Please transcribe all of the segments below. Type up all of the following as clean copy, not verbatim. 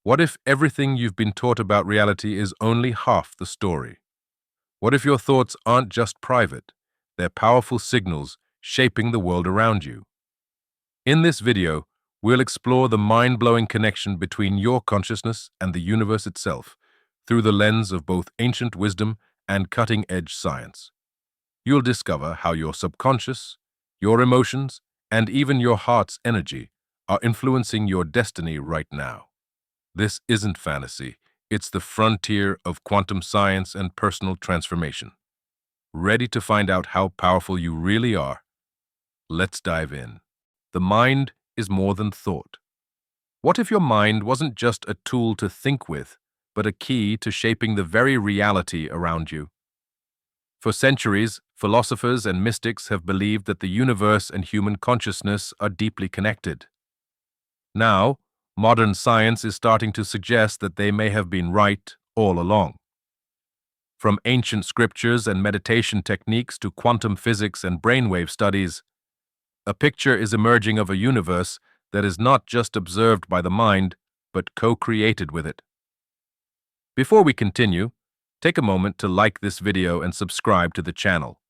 What if everything you've been taught about reality is only half the story? What if your thoughts aren't just private, they're powerful signals shaping the world around you? In this video, we'll explore the mind-blowing connection between your consciousness and the universe itself through the lens of both ancient wisdom and cutting-edge science. You'll discover how your subconscious, your emotions, and even your heart's energy are influencing your destiny right now. This isn't fantasy, it's the frontier of quantum science and personal transformation. Ready to find out how powerful you really are? Let's dive in. The mind is more than thought. What if your mind wasn't just a tool to think with, but a key to shaping the very reality around you? For centuries, philosophers and mystics have believed that the universe and human consciousness are deeply connected. Now, modern science is starting to suggest that they may have been right all along. From ancient scriptures and meditation techniques to quantum physics and brainwave studies, a picture is emerging of a universe that is not just observed by the mind, but co-created with it. Before we continue, take a moment to like this video and subscribe to the channel.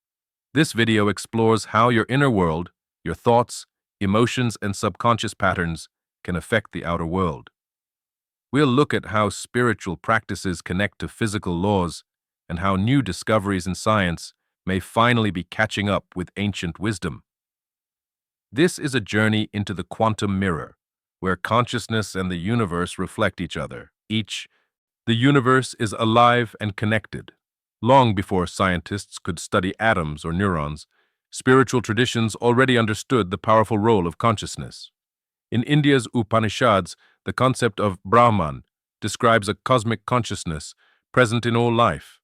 This video explores how your inner world, your thoughts, emotions, and subconscious patterns can affect the outer world. We'll look at how spiritual practices connect to physical laws and how new discoveries in science may finally be catching up with ancient wisdom. This is a journey into the quantum mirror, where consciousness and the universe reflect each other. The universe is alive and connected. Long before scientists could study atoms or neurons, spiritual traditions already understood the powerful role of consciousness. In India's Upanishads, the concept of Brahman describes a cosmic consciousness present in all life.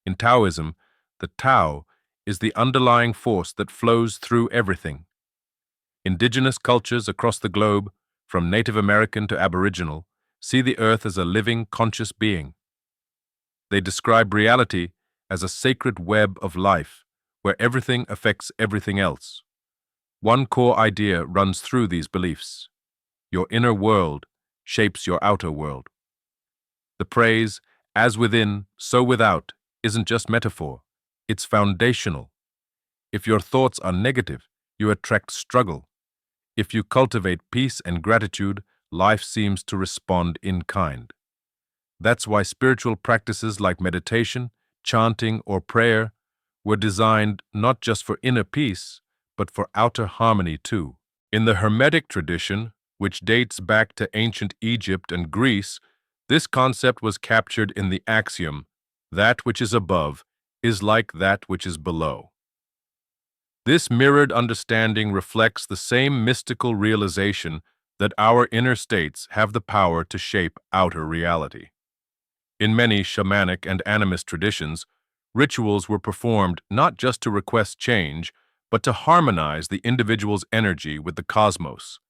In Taoism, the Tao is the underlying force that flows through everything. Indigenous cultures across the globe, from Native American to Aboriginal, see the earth as a living, conscious being. They describe reality as a sacred web of life, where everything affects everything else. One core idea runs through these beliefs. Your inner world shapes your outer world. The phrase, "as within, so without," isn't just metaphor, it's foundational. If your thoughts are negative, you attract struggle. If you cultivate peace and gratitude, life seems to respond in kind. That's why spiritual practices like meditation, chanting, or prayer were designed not just for inner peace, but for outer harmony too. In the Hermetic tradition, which dates back to ancient Egypt and Greece, this concept was captured in the axiom, "that which is above is like that which is below." This mirrored understanding reflects the same mystical realization that our inner states have the power to shape outer reality. In many shamanic and animist traditions, rituals were performed not just to request change, but to harmonize the individual's energy with the cosmos.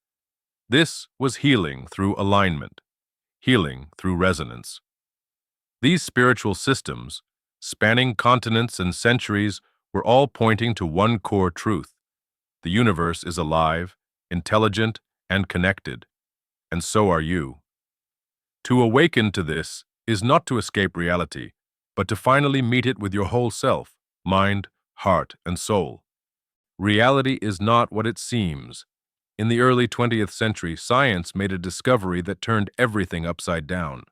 This was healing through alignment, healing through resonance. These spiritual systems, spanning continents and centuries, were all pointing to one core truth. The universe is alive, intelligent, and connected, and so are you. To awaken to this is not to escape reality, but to finally meet it with your whole self, mind, heart, and soul. Reality is not what it seems. In the early 20th century, science made a discovery that turned everything upside down.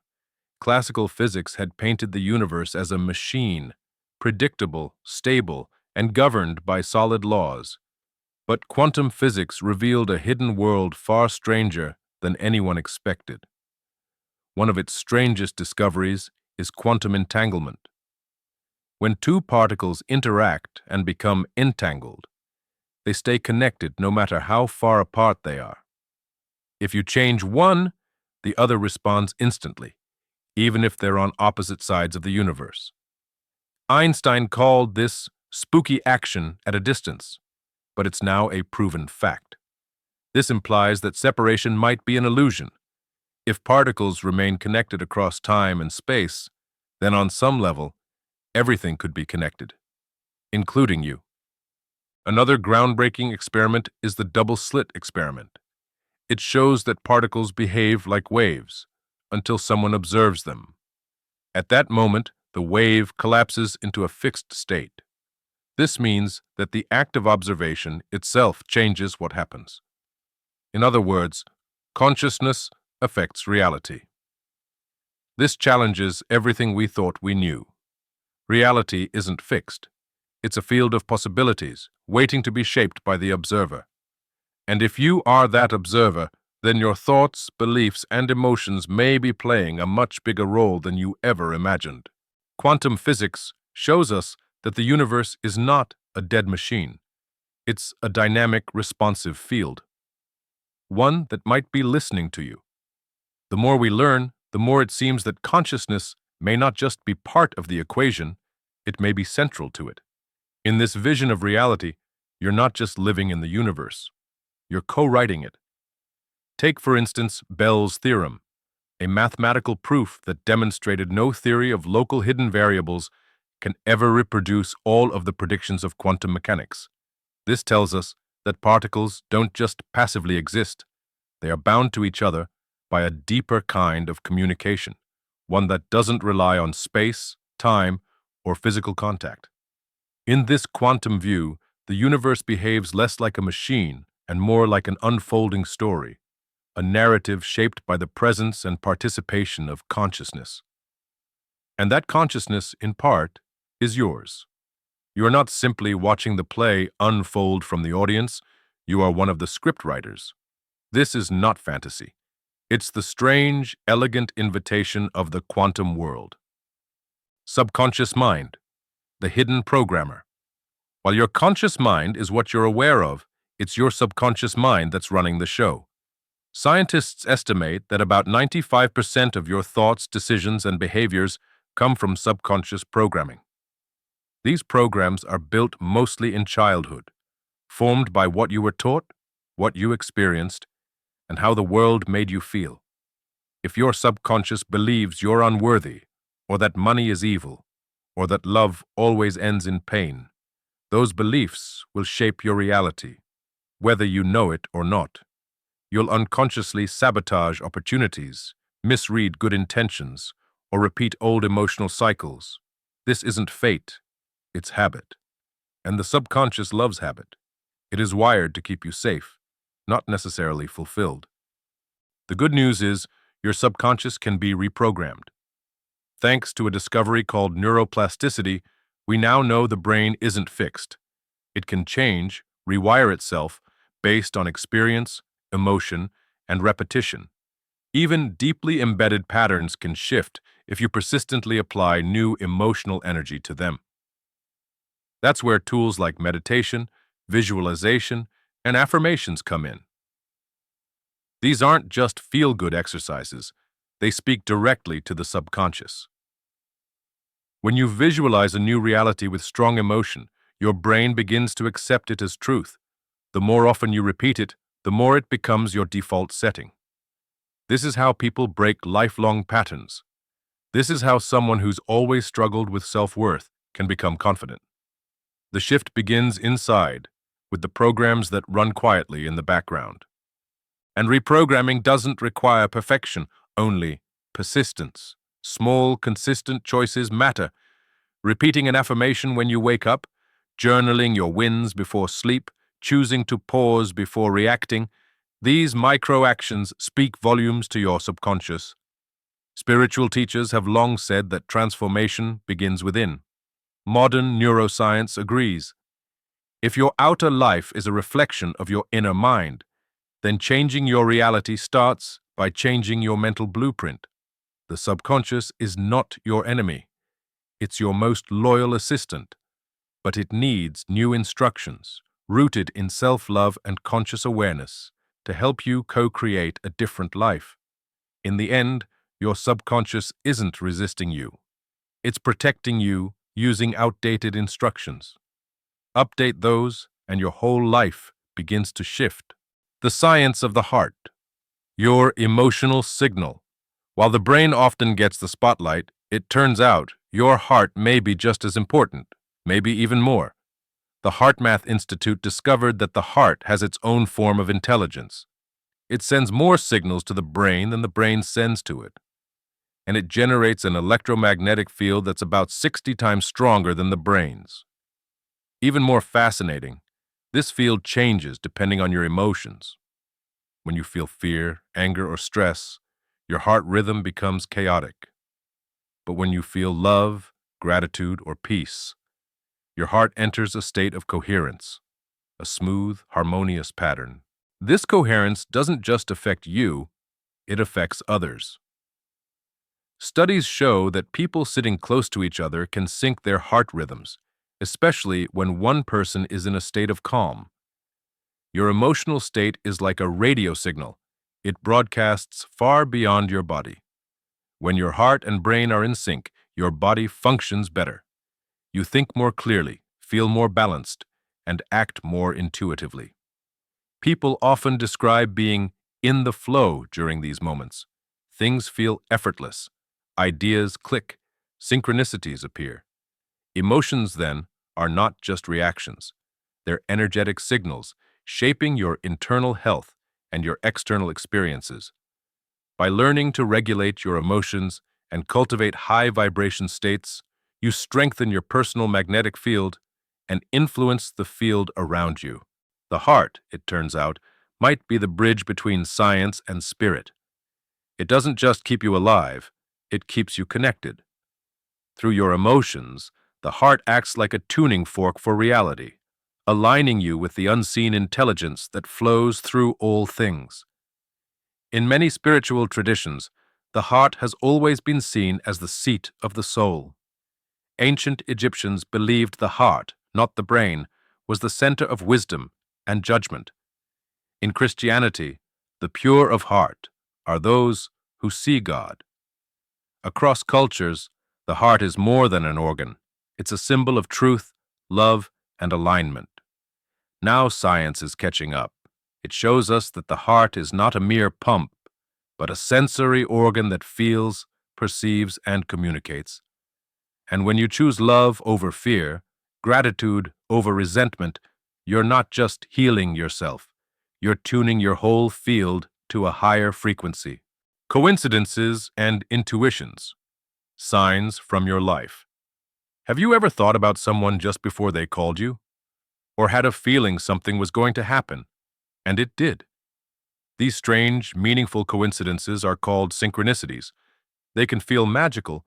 Classical physics had painted the universe as a machine, predictable, stable, and governed by solid laws. But quantum physics revealed a hidden world far stranger than anyone expected. One of its strangest discoveries is quantum entanglement. When two particles interact and become entangled, they stay connected no matter how far apart they are. If you change one, the other responds instantly, even if they're on opposite sides of the universe. Einstein called this spooky action at a distance, but it's now a proven fact. This implies that separation might be an illusion. If particles remain connected across time and space, then on some level, everything could be connected, including you. Another groundbreaking experiment is the double-slit experiment. It shows that particles behave like waves until someone observes them. At that moment, the wave collapses into a fixed state. This means that the act of observation itself changes what happens. In other words, consciousness affects reality. This challenges everything we thought we knew. Reality isn't fixed. It's a field of possibilities, waiting to be shaped by the observer. And if you are that observer, then your thoughts, beliefs, and emotions may be playing a much bigger role than you ever imagined. Quantum physics shows us that the universe is not a dead machine. It's a dynamic, responsive field. One that might be listening to you. The more we learn, the more it seems that consciousness may not just be part of the equation, it may be central to it. In this vision of reality, you're not just living in the universe. You're co-writing it. Take, for instance, Bell's theorem, a mathematical proof that demonstrated no theory of local hidden variables can ever reproduce all of the predictions of quantum mechanics. This tells us that particles don't just passively exist, they are bound to each other by a deeper kind of communication, one that doesn't rely on space, time, or physical contact. In this quantum view, the universe behaves less like a machine and more like an unfolding story, a narrative shaped by the presence and participation of consciousness. And that consciousness, in part, is yours. You are not simply watching the play unfold from the audience, you are one of the scriptwriters. This is not fantasy. It's the strange, elegant invitation of the quantum world. Subconscious mind, the hidden programmer. While your conscious mind is what you're aware of, it's your subconscious mind that's running the show. Scientists estimate that about 95% of your thoughts, decisions, and behaviors come from subconscious programming. These programs are built mostly in childhood, formed by what you were taught, what you experienced, and how the world made you feel. If your subconscious believes you're unworthy, or that money is evil, or that love always ends in pain, those beliefs will shape your reality, whether you know it or not. You'll unconsciously sabotage opportunities, misread good intentions, or repeat old emotional cycles. This isn't fate, it's habit. And the subconscious loves habit. It is wired to keep you safe, not necessarily fulfilled. The good news is your subconscious can be reprogrammed. Thanks to a discovery called neuroplasticity, we now know the brain isn't fixed. It can change, rewire itself based on experience, emotion, and repetition. Even deeply embedded patterns can shift if you persistently apply new emotional energy to them. That's where tools like meditation, visualization, and affirmations come in. These aren't just feel-good exercises, they speak directly to the subconscious. When you visualize a new reality with strong emotion, your brain begins to accept it as truth. The more often you repeat it, the more it becomes your default setting. This is how people break lifelong patterns. This is how someone who's always struggled with self-worth can become confident. The shift begins inside, with the programs that run quietly in the background. And reprogramming doesn't require perfection, only persistence. Small, consistent choices matter. Repeating an affirmation when you wake up, journaling your wins before sleep, choosing to pause before reacting, these micro-actions speak volumes to your subconscious. Spiritual teachers have long said that transformation begins within. Modern neuroscience agrees. If your outer life is a reflection of your inner mind, then changing your reality starts by changing your mental blueprint. The subconscious is not your enemy. It's your most loyal assistant, but it needs new instructions, rooted in self-love and conscious awareness, to help you co-create a different life. In the end, your subconscious isn't resisting you. It's protecting you using outdated instructions. Update those, and your whole life begins to shift. The science of the heart. Your emotional signal. While the brain often gets the spotlight, it turns out your heart may be just as important, maybe even more. The HeartMath Institute discovered that the heart has its own form of intelligence. It sends more signals to the brain than the brain sends to it, and it generates an electromagnetic field that's about 60 times stronger than the brain's. Even more fascinating, this field changes depending on your emotions. When you feel fear, anger, or stress, your heart rhythm becomes chaotic. But when you feel love, gratitude, or peace, your heart enters a state of coherence, a smooth, harmonious pattern. This coherence doesn't just affect you, it affects others. Studies show that people sitting close to each other can sync their heart rhythms, especially when one person is in a state of calm. Your emotional state is like a radio signal. It broadcasts far beyond your body. When your heart and brain are in sync, your body functions better. You think more clearly, feel more balanced, and act more intuitively. People often describe being in the flow during these moments. Things feel effortless. Ideas click. Synchronicities appear. Emotions, then, are not just reactions. They're energetic signals, shaping your internal health and your external experiences. By learning to regulate your emotions and cultivate high vibration states, you strengthen your personal magnetic field and influence the field around you. The heart, it turns out, might be the bridge between science and spirit. It doesn't just keep you alive, it keeps you connected. Through your emotions, the heart acts like a tuning fork for reality, aligning you with the unseen intelligence that flows through all things. In many spiritual traditions, the heart has always been seen as the seat of the soul. Ancient Egyptians believed the heart, not the brain, was the center of wisdom and judgment. In Christianity, the pure of heart are those who see God. Across cultures, the heart is more than an organ. It's a symbol of truth, love, and alignment. Now science is catching up. It shows us that the heart is not a mere pump, but a sensory organ that feels, perceives, and communicates. And when you choose love over fear, gratitude over resentment, you're not just healing yourself. You're tuning your whole field to a higher frequency. Coincidences and intuitions. Signs from your life. Have you ever thought about someone just before they called you? Or had a feeling something was going to happen, and it did? These strange, meaningful coincidences are called synchronicities. They can feel magical,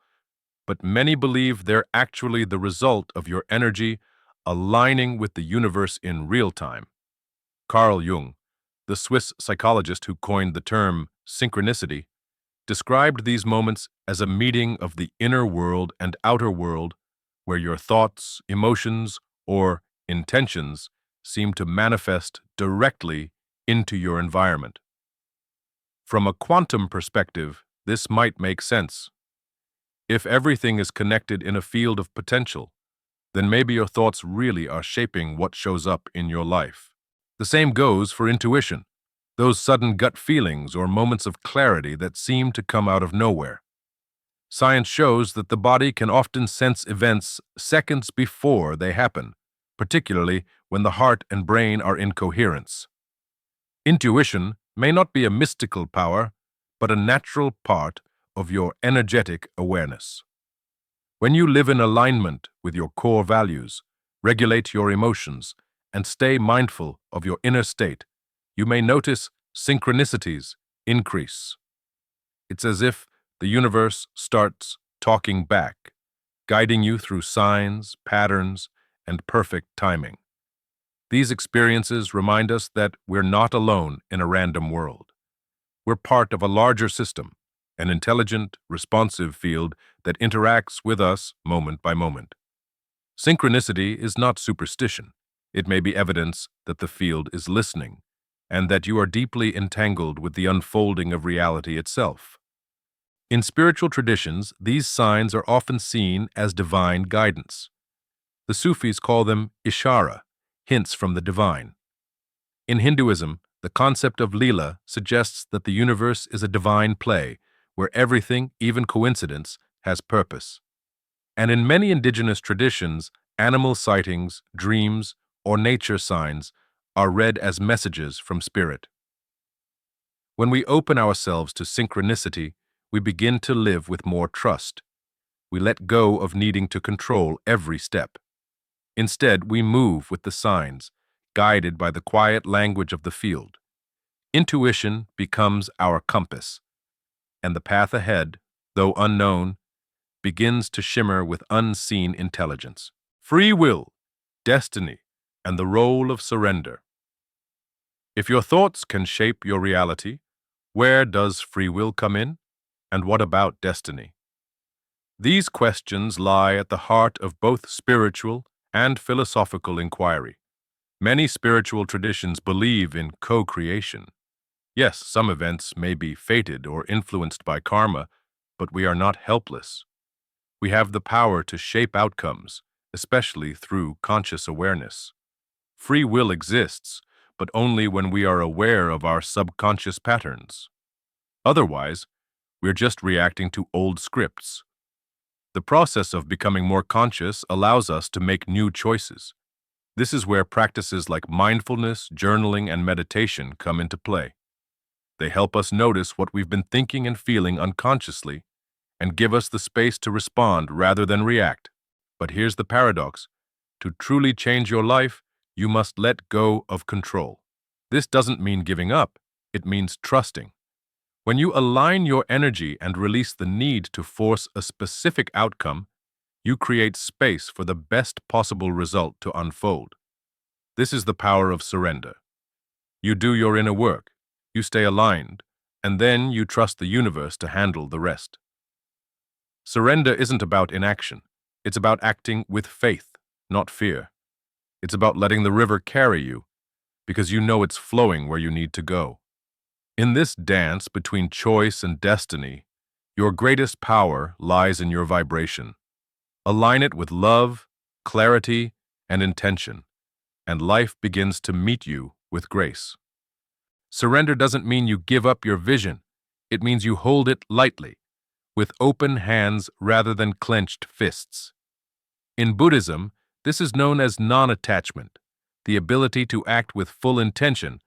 but many believe they're actually the result of your energy aligning with the universe in real time. Carl Jung, the Swiss psychologist who coined the term synchronicity, described these moments as a meeting of the inner world and outer world where your thoughts, emotions, or intentions seem to manifest directly into your environment. From a quantum perspective, this might make sense. If everything is connected in a field of potential, then maybe your thoughts really are shaping what shows up in your life. The same goes for intuition, those sudden gut feelings or moments of clarity that seem to come out of nowhere. Science shows that the body can often sense events seconds before they happen, particularly when the heart and brain are in coherence. Intuition may not be a mystical power, but a natural part of your energetic awareness. When you live in alignment with your core values, regulate your emotions, and stay mindful of your inner state, you may notice synchronicities increase. It's as if the universe starts talking back, guiding you through signs, patterns, and perfect timing. These experiences remind us that we're not alone in a random world. We're part of a larger system, an intelligent, responsive field that interacts with us moment by moment. Synchronicity is not superstition. It may be evidence that the field is listening, and that you are deeply entangled with the unfolding of reality itself. In spiritual traditions, these signs are often seen as divine guidance. The Sufis call them ishara, hints from the divine. In Hinduism, the concept of Leela suggests that the universe is a divine play where everything, even coincidence, has purpose. And in many indigenous traditions, animal sightings, dreams, or nature signs are read as messages from spirit. When we open ourselves to synchronicity, we begin to live with more trust. We let go of needing to control every step. Instead, we move with the signs, guided by the quiet language of the field. Intuition becomes our compass, and the path ahead, though unknown, begins to shimmer with unseen intelligence. Free will, destiny, and the role of surrender. If your thoughts can shape your reality, where does free will come in? And what about destiny? These questions lie at the heart of both spiritual and philosophical inquiry. Many spiritual traditions believe in co-creation. Yes, some events may be fated or influenced by karma, but we are not helpless. We have the power to shape outcomes, especially through conscious awareness. Free will exists, but only when we are aware of our subconscious patterns. Otherwise, we're just reacting to old scripts. The process of becoming more conscious allows us to make new choices. This is where practices like mindfulness, journaling, and meditation come into play. They help us notice what we've been thinking and feeling unconsciously and give us the space to respond rather than react. But here's the paradox. To truly change your life, you must let go of control. This doesn't mean giving up. It means trusting. When you align your energy and release the need to force a specific outcome, you create space for the best possible result to unfold. This is the power of surrender. You do your inner work, you stay aligned, and then you trust the universe to handle the rest. Surrender isn't about inaction. It's about acting with faith, not fear. It's about letting the river carry you, because you know it's flowing where you need to go. In this dance between choice and destiny, your greatest power lies in your vibration. Align it with love, clarity, and intention, and life begins to meet you with grace. Surrender doesn't mean you give up your vision. It means you hold it lightly, with open hands rather than clenched fists. In Buddhism, this is known as non-attachment, the ability to act with full intention,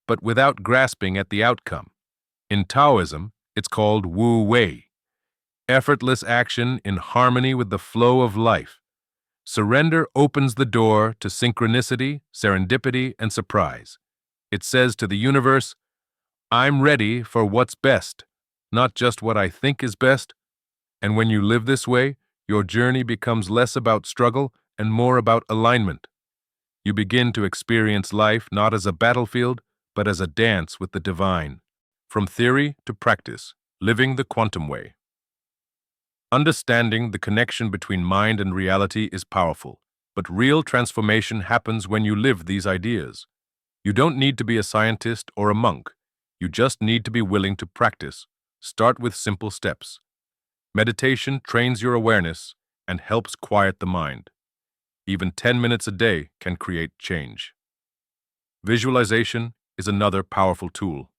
but without grasping at the outcome. In Taoism, it's called Wu Wei, effortless action in harmony with the flow of life. Surrender opens the door to synchronicity, serendipity, and surprise. It says to the universe, I'm ready for what's best, not just what I think is best. And when you live this way, your journey becomes less about struggle and more about alignment. You begin to experience life not as a battlefield, but as a dance with the divine. From theory to practice, living the quantum way. Understanding the connection between mind and reality is powerful, but real transformation happens when you live these ideas. You don't need to be a scientist or a monk. You just need to be willing to practice. Start with simple steps. Meditation trains your awareness and helps quiet the mind. Even 10 minutes a day can create change. Visualization is another powerful tool.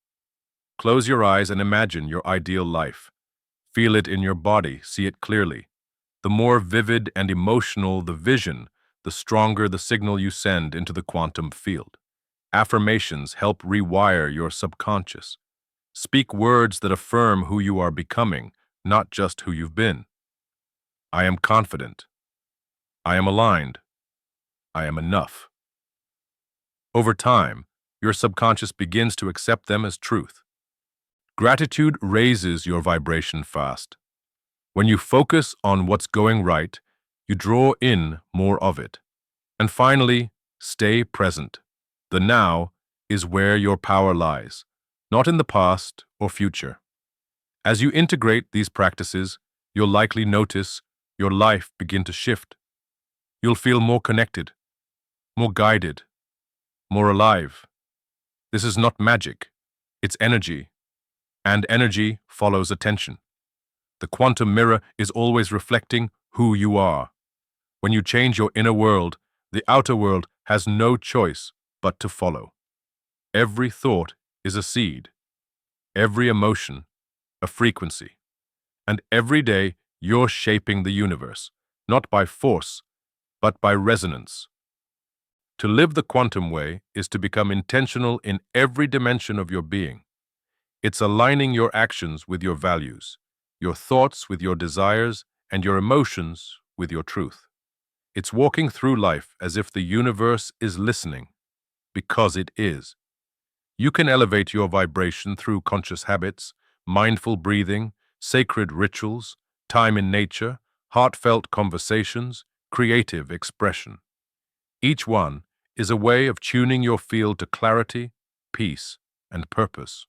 Close your eyes and imagine your ideal life. Feel it in your body, see it clearly. The more vivid and emotional the vision, the stronger the signal you send into the quantum field. Affirmations help rewire your subconscious. Speak words that affirm who you are becoming, not just who you've been. I am confident. I am aligned. I am enough. Over time, your subconscious begins to accept them as truth. Gratitude raises your vibration fast. When you focus on what's going right, you draw in more of it. And finally, stay present. The now is where your power lies, not in the past or future. As you integrate these practices, you'll likely notice your life begin to shift. You'll feel more connected, more guided, more alive. This is not magic, it's energy, and energy follows attention. The quantum mirror is always reflecting who you are. When you change your inner world, the outer world has no choice but to follow. Every thought is a seed, every emotion a frequency, and every day you're shaping the universe, not by force, but by resonance. To live the quantum way is to become intentional in every dimension of your being. It's aligning your actions with your values, your thoughts with your desires, and your emotions with your truth. It's walking through life as if the universe is listening, because it is. You can elevate your vibration through conscious habits, mindful breathing, sacred rituals, time in nature, heartfelt conversations, creative expression. Each one is a way of tuning your field to clarity, peace, and purpose.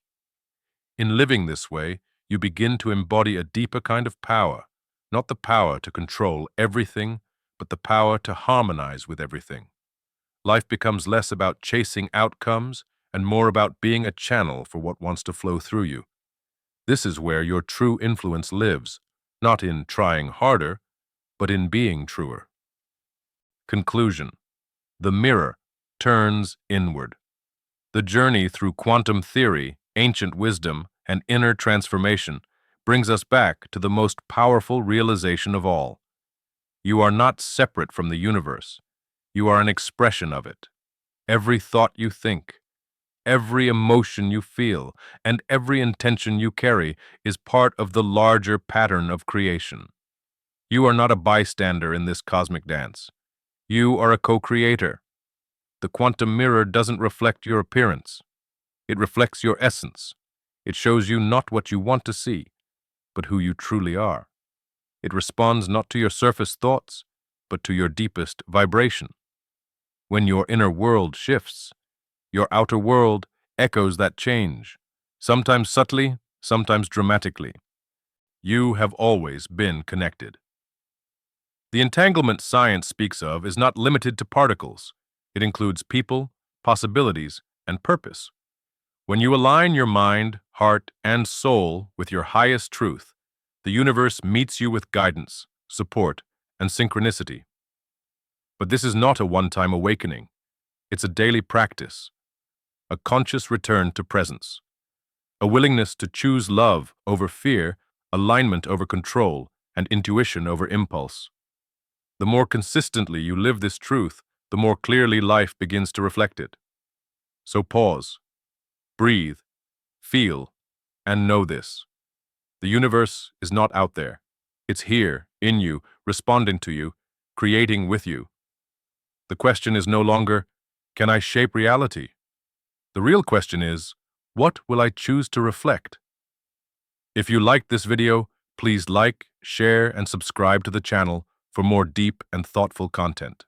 In living this way, you begin to embody a deeper kind of power, not the power to control everything, but the power to harmonize with everything. Life becomes less about chasing outcomes and more about being a channel for what wants to flow through you. This is where your true influence lives, not in trying harder, but in being truer. Conclusion. The mirror turns inward. The journey through quantum theory, ancient wisdom, and inner transformation brings us back to the most powerful realization of all. You are not separate from the universe. You are an expression of it. Every thought you think, every emotion you feel, and every intention you carry is part of the larger pattern of creation. You are not a bystander in this cosmic dance. You are a co-creator. The quantum mirror doesn't reflect your appearance. It reflects your essence. It shows you not what you want to see, but who you truly are. It responds not to your surface thoughts, but to your deepest vibration. When your inner world shifts, your outer world echoes that change, sometimes subtly, sometimes dramatically. You have always been connected. The entanglement science speaks of is not limited to particles. It includes people, possibilities, and purpose. When you align your mind, heart, and soul with your highest truth, the universe meets you with guidance, support, and synchronicity. But this is not a one-time awakening. It's a daily practice, a conscious return to presence, a willingness to choose love over fear, alignment over control, and intuition over impulse. The more consistently you live this truth, the more clearly life begins to reflect it. So pause, breathe, feel, and know this. The universe is not out there. It's here, in you, responding to you, creating with you. The question is no longer, can I shape reality? The real question is, what will I choose to reflect? If you liked this video, please like, share, and subscribe to the channel for more deep and thoughtful content.